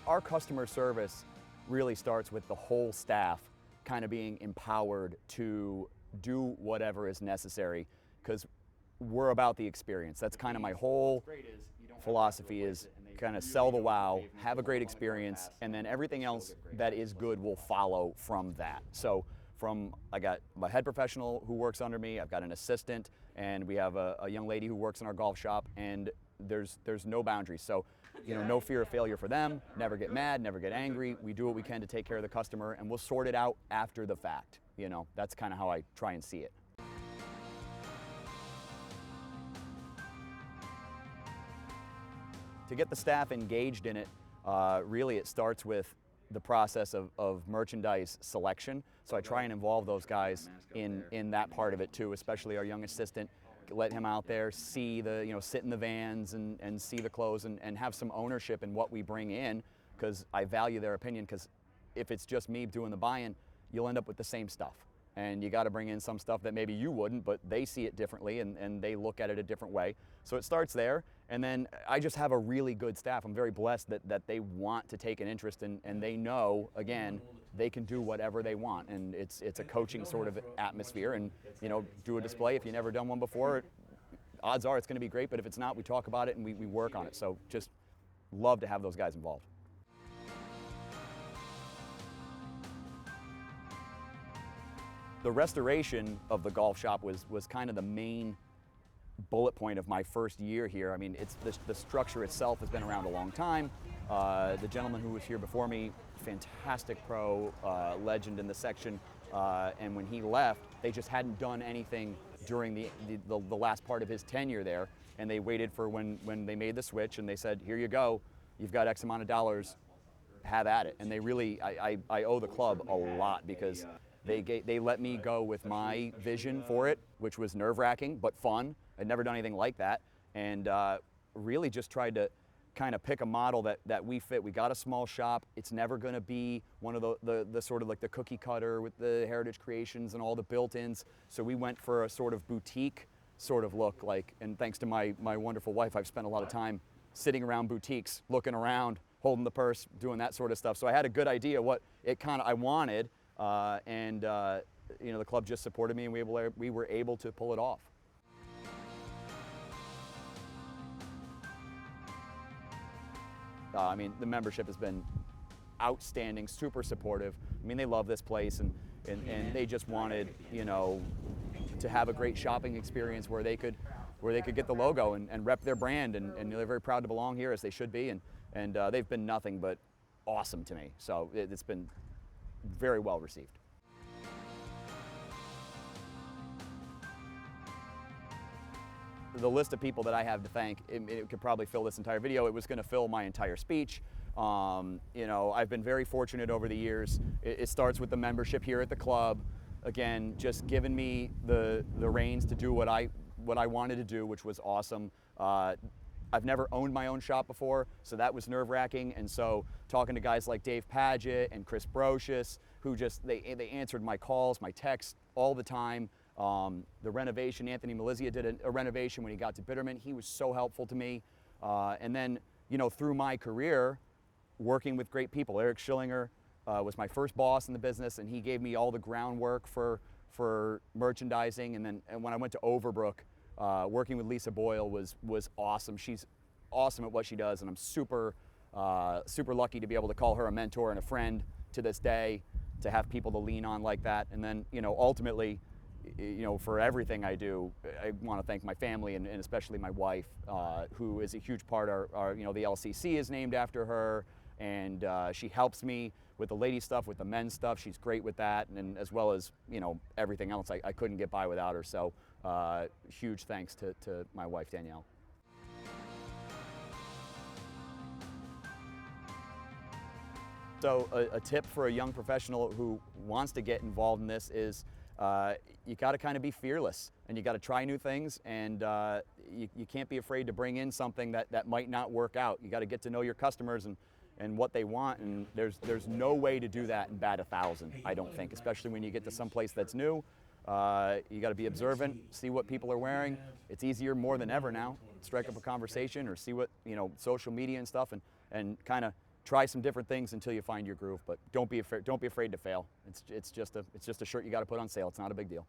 our customer service really starts with the whole staff kind of being empowered to do whatever is necessary, because we're about the experience. That's kind of my whole philosophy, is kind of sell the wow, have a great experience, and then everything else that is good will follow from that. So I got my head professional who works under me, I've got an assistant, and we have a young lady who works in our golf shop, and there's no boundaries. So, no fear of failure for them, never get mad, never get angry. We do what we can to take care of the customer, and we'll sort it out after the fact. That's kind of how I try and see it. To get the staff engaged in it, really it starts with the process of merchandise selection. So I try and involve those guys in that part of it too, especially our young assistant. Let him out there, see sit in the vans and see the clothes and have some ownership in what we bring in, because I value their opinion, because if it's just me doing the buy-in, you'll end up with the same stuff. And you got to bring in some stuff that maybe you wouldn't, but they see it differently and they look at it a different way. So it starts there, and then I just have a really good staff. I'm very blessed that they want to take an interest in, and they know, again, they can do whatever they want. And it's a coaching sort of atmosphere, and do a display. If you've never done one before, odds are it's going to be great, but if it's not, we talk about it and we work on it. So just love to have those guys involved. The restoration of the golf shop was kind of the main bullet point of my first year here. I mean, the structure itself has been around a long time. The gentleman who was here before me, fantastic pro, legend in the section, and when he left, they just hadn't done anything during the last part of his tenure there, and they waited for when they made the switch, and they said, here you go, you've got X amount of dollars, have at it. And they really, I owe the club a lot, because they let me go with my vision for it, which was nerve-wracking but fun. I'd never done anything like that, and really just tried to kind of pick a model that we fit. We got a small shop. It's never going to be one of the sort of like the cookie cutter with the Heritage Creations and all the built-ins. So we went for a sort of boutique sort of look, and thanks to my wonderful wife, I've spent a lot of time sitting around boutiques, looking around, holding the purse, doing that sort of stuff. So I had a good idea what I wanted. The club just supported me, and we were able to pull it off. The membership has been outstanding, super supportive. They love this place, and they just wanted, to have a great shopping experience where they could get the logo and rep their brand, and they're very proud to belong here, as they should be, and they've been nothing but awesome to me. So it's been very well received. The list of people that I have to thank, it could probably fill this entire video. It was going to fill my entire speech. I've been very fortunate over the years. It starts with the membership here at the club. Again, just giving me the reins to do what I wanted to do, which was awesome. I've never owned my own shop before, so that was nerve-wracking. And so talking to guys like Dave Paget and Chris Brocious, who they answered my calls, my texts all the time. The renovation, Anthony Melizia did a renovation when he got to Bitterman. He was so helpful to me. And then, through my career, working with great people. Eric Schillinger was my first boss in the business, and he gave me all the groundwork for merchandising. And when I went to Overbrook, working with Lisa Boyle was awesome. She's awesome at what she does, and I'm super lucky to be able to call her a mentor and a friend to this day, to have people to lean on like that. And then, ultimately, for everything I do, I want to thank my family, and especially my wife, who is a huge part. Our the LCC is named after her, and she helps me with the lady stuff, with the men's stuff. She's great with that, and as well as everything else. I couldn't get by without her. So huge thanks to my wife, Danielle. So a tip for a young professional who wants to get involved in this is you got to kind of be fearless, and you got to try new things, and you can't be afraid to bring in something that might not work out. You got to get to know your customers and what they want, and there's no way to do that and bat 1,000, I don't think, especially when you get to some place that's new. You got to be observant, see what people are wearing. It's easier more than ever now. Strike up a conversation or see what social media and stuff, and kind of try some different things until you find your groove, but don't be afraid to fail. It's just a shirt you got to put on sale. It's not a big deal.